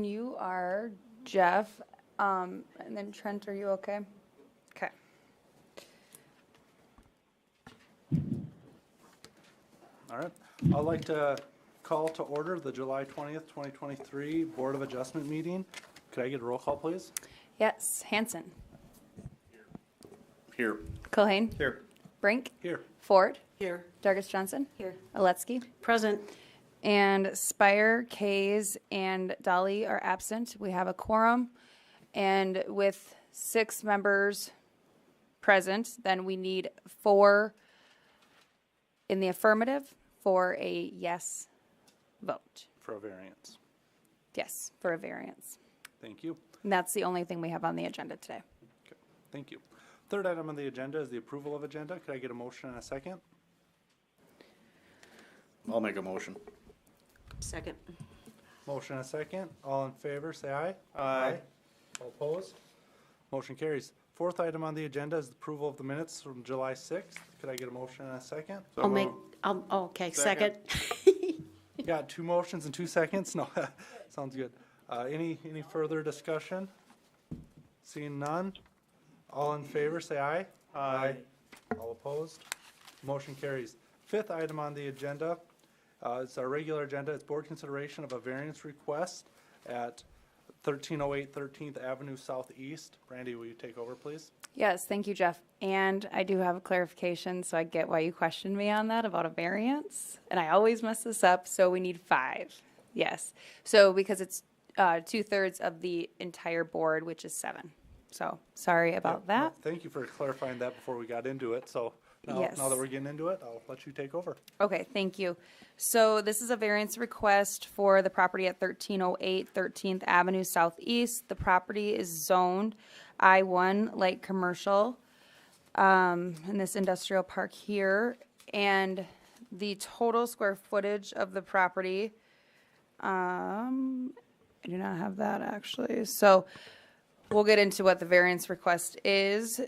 You are Jeff, and then Trent, are you okay? Okay. All right. I'd like to call to order the July 20th, 2023 Board of Adjustment meeting. Could I get a roll call, please? Yes, Hanson. Here. Culhane. Here. Brink. Here. Ford. Here. Dargis Johnson. Here. Aletsky. Present. And Spire, Kays, and Dolly are absent. We have a quorum. And with 6 members present, then we need 4 in the affirmative for a yes vote. For a variance. Yes, for a variance. Thank you. And that's the only thing we have on the agenda today. Okay. Thank you. Third item on the agenda is the approval of agenda. Could I get a motion and a second? I'll make a motion. Second. Motion and a second. All in favor, say aye. Aye. All opposed? Motion carries. Fourth item on the agenda is the approval of the minutes from July 6th. Could I get a motion and a second? Okay, second. Got 2 motions and 2 seconds? No, sounds good. Any further discussion? Seeing none? All in favor, say aye. Aye. All opposed? Motion carries. Fifth item on the agenda, it's our regular agenda. It's board consideration of a variance request at 1308 13th Avenue Southeast. Brandy, will you take over, please? Yes, thank you, Jeff. And I do have a clarification, so I get why you questioned me on that about a variance. And I always mess this up, so we need 5. Yes. So because it's 2/3 of the entire board, which is 7. So sorry about Yep. that. No, thank you for clarifying that before we got into it. So now Yes. that we're getting into it, I'll let you take over. Okay, thank you. So this is a variance request for the property at 1308 13th Avenue Southeast. The property is zoned I-1 light commercial in this industrial park here. And the total square footage of the property, I do not have that actually. So we'll get into what the variance request is.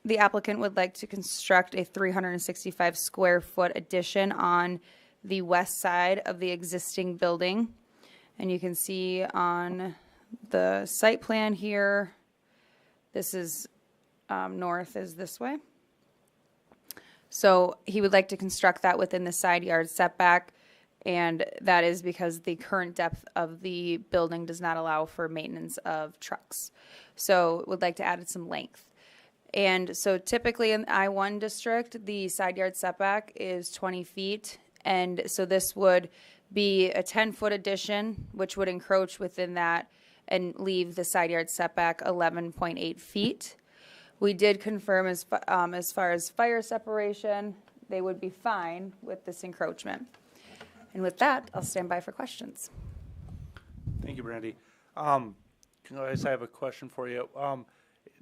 The applicant would like to construct a 365 square foot addition on the west side of the existing building. And you can see on the site plan here, this is north is this way. So he would like to construct that within the side yard setback, and that is because the current depth of the building does not allow for maintenance of trucks. So would like to add some length. And so typically in the I-1 district, the side yard setback is 20 feet. And so this would be a 10-foot addition, which would encroach within that and leave the side yard setback 11.8 feet. We did confirm as far as fire separation, they would be fine with this encroachment. And with that, I'll stand by for questions. Thank you, Brandy. I just have a question for you.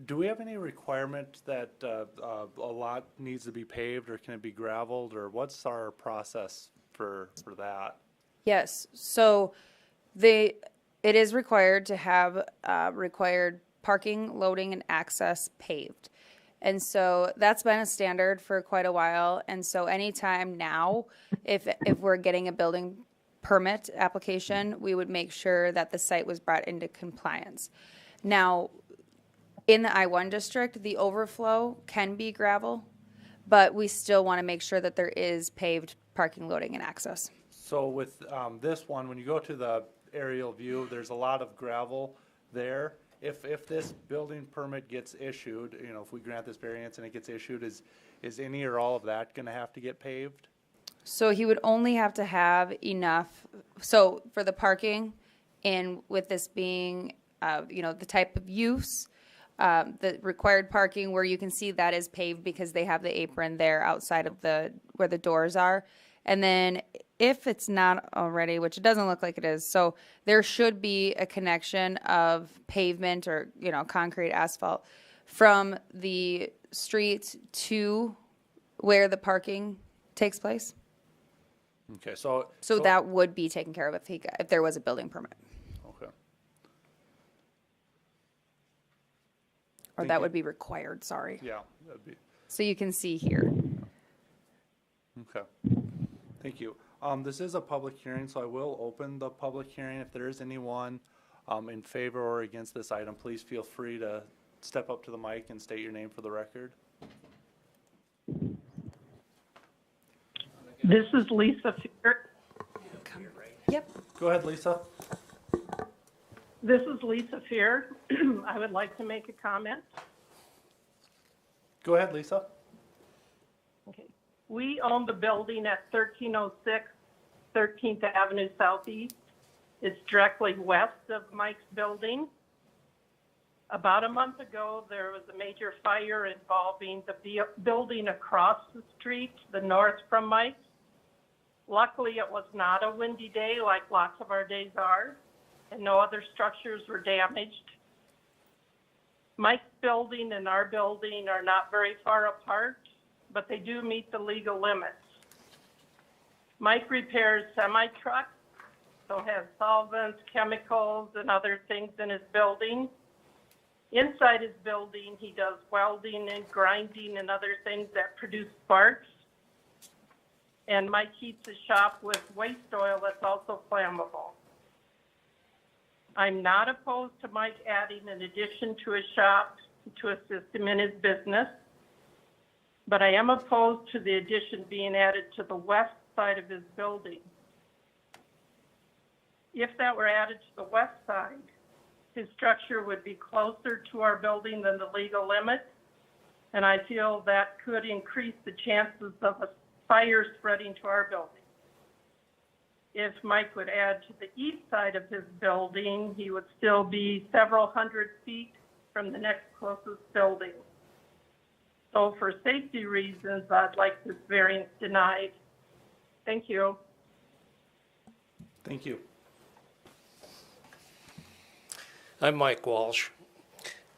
Do we have any requirement that a lot needs to be paved, or can it be gravelled, or what's our process for that? Yes, so it is required to have required parking, loading, and access paved. And so that's been a standard for quite a while. And so anytime now, if we're getting a building permit application, we would make sure that the site was brought into compliance. Now, in the I-1 district, the overflow can be gravel, but we still want to make sure that there is paved parking, loading, and access. So with this one, when you go to the aerial view, there's a lot of gravel there. If this building permit gets issued, if we grant this variance and it gets issued, is any or all of that going to have to get paved? So he would only have to have enough, so for the parking, and with this being, the type of use, the required parking where you can see that is paved because they have the apron there outside of where the doors are. And then if it's not already, which it doesn't look like it is, so there should be a connection of pavement or, concrete asphalt from the street to where the parking takes place. Okay, so that would be taken care of if there was a building permit. Okay. Or Thank that you. would be required, sorry. Yeah, that'd be So you can see here. okay. Thank you. This is a public hearing, so I will open the public hearing. If there is anyone in favor or against this item, please feel free to step up to the mic and state your name for the record. This is Lisa Fear. Yep. Go ahead, Lisa. This is Lisa Fear. I would like to make a comment. Go ahead, Lisa. Okay. We own the building at 1306 13th Avenue Southeast. It's directly west of Mike's building. About a month ago, there was a major fire involving the building across the street, the north from Mike's. Luckily, it was not a windy day like lots of our days are, and no other structures were damaged. Mike's building and our building are not very far apart, but they do meet the legal limits. Mike repairs semi-trucks, so has solvents, chemicals, and other things in his building. Inside his building, he does welding and grinding and other things that produce sparks. And Mike heats his shop with waste oil that's also flammable. I'm not opposed to Mike adding an addition to his shop to assist him in his business, but I am opposed to the addition being added to the west side of his building. If that were added to the west side, his structure would be closer to our building than the legal limit, and I feel that could increase the chances of a fire spreading to our building. If Mike would add to the east side of his building, he would still be several hundred feet from the next closest building. So for safety reasons, I'd like this variance denied. Thank you. Thank you. I'm Mike Walsh.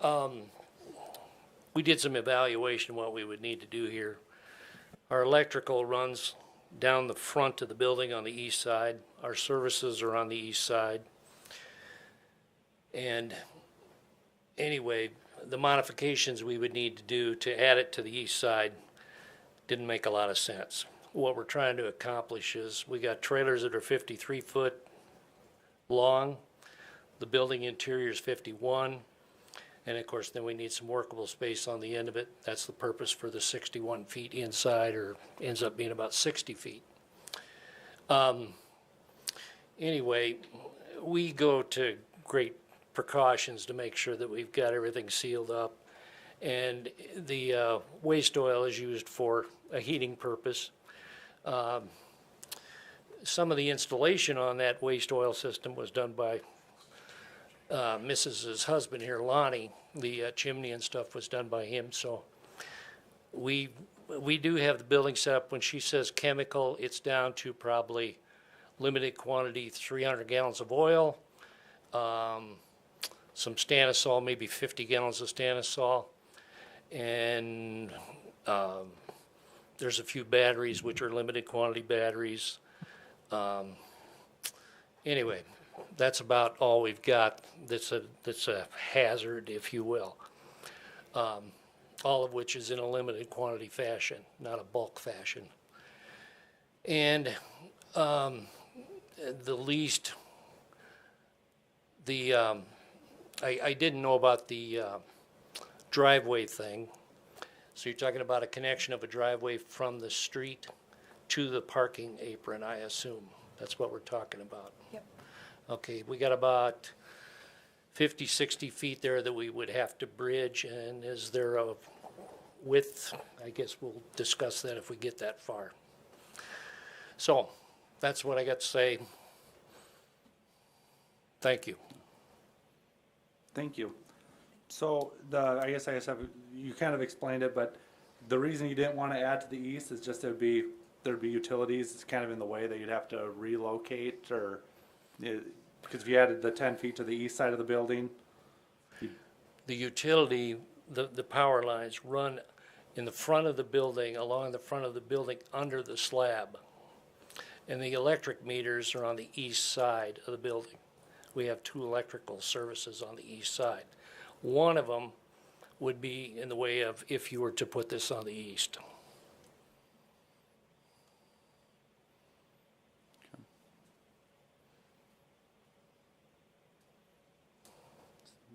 We did some evaluation of what we would need to do here. Our electrical runs down the front of the building on the east side. Our services are on the east side. And anyway, the modifications we would need to do to add it to the east side didn't make a lot of sense. What we're trying to accomplish is we got trailers that are 53 foot long. The building interior is 51. And of course, then we need some workable space on the end of it. That's the purpose for the 61 feet inside, or ends up being about 60 feet. Anyway, we go to great precautions to make sure that we've got everything sealed up. And the waste oil is used for a heating purpose. Some of the installation on that waste oil system was done by Mrs.'s husband here, Lonnie. The chimney and stuff was done by him. So we do have the building set up. When she says chemical, it's down to probably limited quantity, 300 gallons of oil, some Stanisol, maybe 50 gallons of Stanisol, and there's a few batteries, which are limited quantity batteries. Anyway, that's about all we've got that's a hazard, if you will. All of which is in a limited quantity fashion, not a bulk fashion. And I didn't know about the driveway thing. So you're talking about a connection of a driveway from the street to the parking apron, I assume. That's what we're talking about. Yep. Okay, we got about 50, 60 feet there that we would have to bridge, and is there a width? I guess we'll discuss that if we get that far. So, that's what I got to say. Thank you. Thank you. So I guess you kind of explained it, but the reason you didn't want to add to the east is just there'd be utilities. It's kind of in the way that you'd have to relocate, or because if you added the 10 feet to the east side of the building. The utility, the power lines run in the front of the building, along the front of the building, under the slab. And the electric meters are on the east side of the building. We have 2 electrical services on the east side. One of them would be in the way of if you were to put this on the east.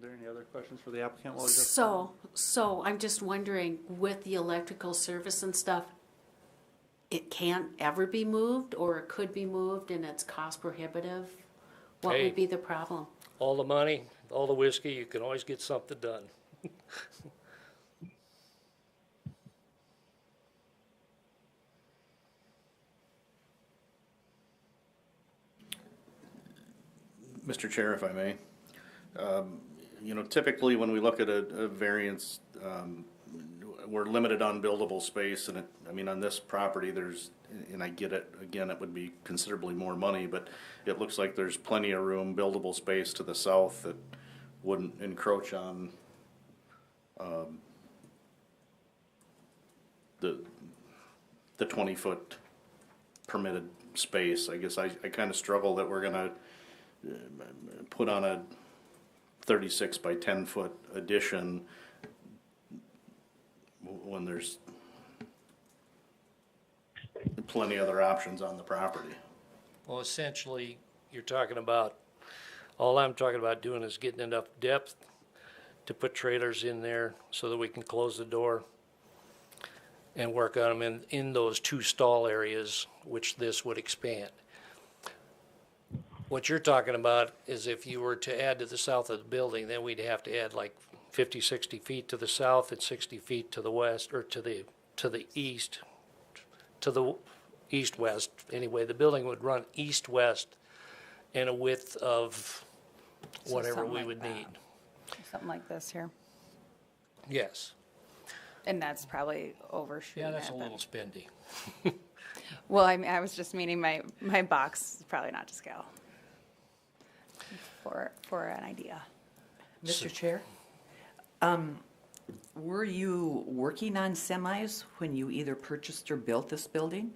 there any other questions for the applicant while he's at the So I'm just wondering, with the electrical service and stuff, it can't ever be moved, or it could be moved and it's cost prohibitive? What Hey. would be the problem? All the money, all the whiskey, you can always get something done. Mr. Chair, if I may. Typically, when we look at a variance, we're limited on buildable space, and on this property, and I get it, again, it would be considerably more money, but it looks like there's plenty of room, buildable space to the south that wouldn't encroach on, the 20-foot permitted space. I guess I kind of struggle that we're gonna put on a 36 by 10 foot addition when there's plenty other options on the property. Well, essentially, all I'm talking about doing is getting enough depth to put trailers in there so that we can close the door and work on them in those two stall areas, which this would expand. What you're talking about is if you were to add to the south of the building, then we'd have to add like 50, 60 feet to the south and 60 feet to the west, or to the east, to the east-west. Anyway, the building would run east-west in a width of So whatever something we like would that. need. Something like this here. Yes. And that's probably overshooting Yeah, that's it, a but- little spendy. Well, I was just meaning my box is probably not to scale. For an idea. Mr. Chair, were you working on semis when you either purchased or built this building?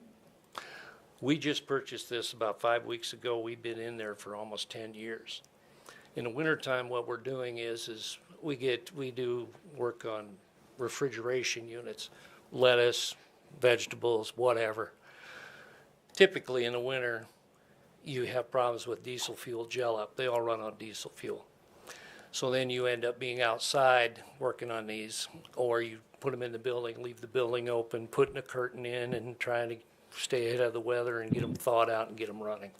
We just purchased this about 5 weeks ago. We've been in there for almost 10 years. In the wintertime, what we're doing is we do work on refrigeration units, lettuce, vegetables, whatever. Typically in the winter, you have problems with diesel fuel gel up. They all run on diesel fuel. So then you end up being outside working on these, or you put them in the building, leave the building open, putting a curtain in and trying to stay ahead of the weather and get them thawed out and get them running.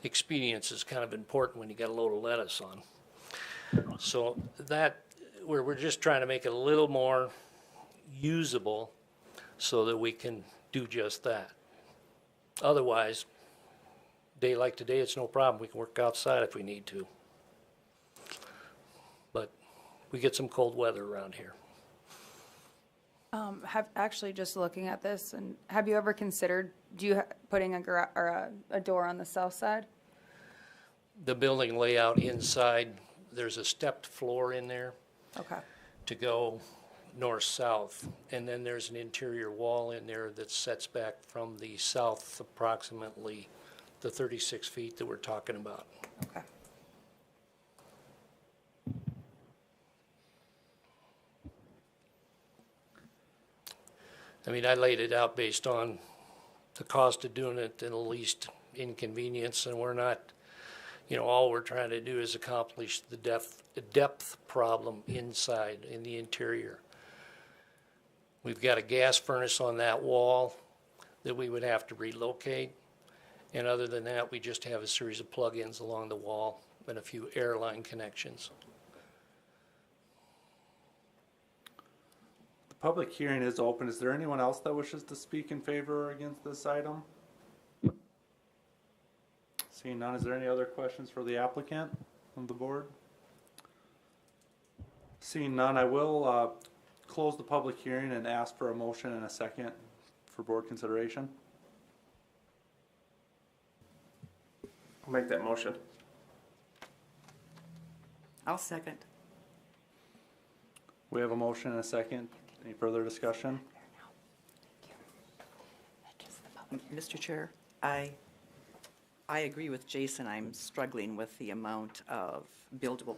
Expedience is kind of important when you got a load of lettuce on. So we're just trying to make it a little more usable so that we can do just that. Otherwise, day like today, it's no problem. We can work outside if we need to. But we get some cold weather around here. Actually just looking at this, and have you ever considered putting a door on the south side? The building layout inside, there's a stepped floor in there Okay. to go north-south, and then there's an interior wall in there that sets back from the south approximately the 36 feet that we're talking about. Okay. I laid it out based on the cost of doing it and the least inconvenience, and we're not, all we're trying to do is accomplish the depth problem inside in the interior. We've got a gas furnace on that wall that we would have to relocate, and other than that, we just have a series of plug-ins along the wall and a few airline connections. The public hearing is open. Is there anyone else that wishes to speak in favor or against this item? Seeing none, is there any other questions for the applicant from the board? Seeing none, I will close the public hearing and ask for a motion and a second for board consideration. I'll make that motion. I'll second. We have a motion and a second. Any further discussion? Mr. Chair, I agree with Jason. I'm struggling with the amount of buildable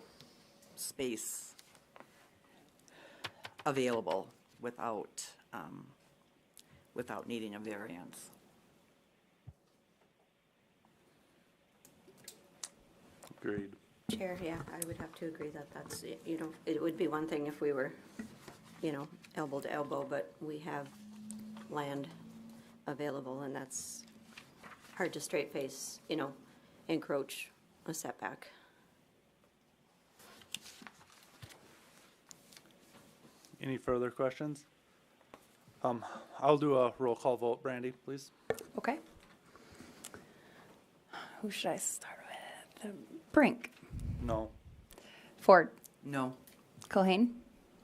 space available without needing a variance. Agreed. Chair, yeah, I would have to agree that that's, you know, it would be one thing if we were, you know, elbow to elbow, but we have land available, and that's hard to straight face, you know, encroach a setback. Any further questions? I'll do a roll call vote. Brandy, please. Okay. Who should I start with? Brink. No. Ford. No. Culhane.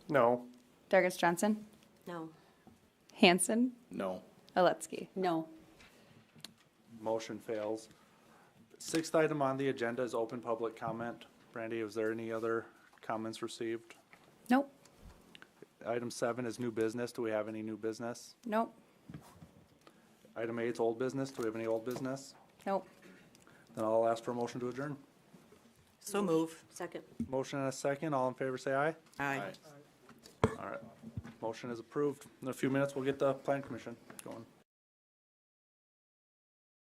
No. Dargis Johnson. No, Hanson. No. Aletsky. No. Motion fails. Sixth item on the agenda is open public comment. Brandy, is there any other comments received? Nope. Item 7 is new business. Do we have any new business? Nope. Item 8 is old business. Do we have any old business? Nope. Then I'll ask for a motion to adjourn. So move. second. Motion and a second. All in favor, say aye. Aye. All right. Motion is approved. In a few minutes, we'll get the plan commission going.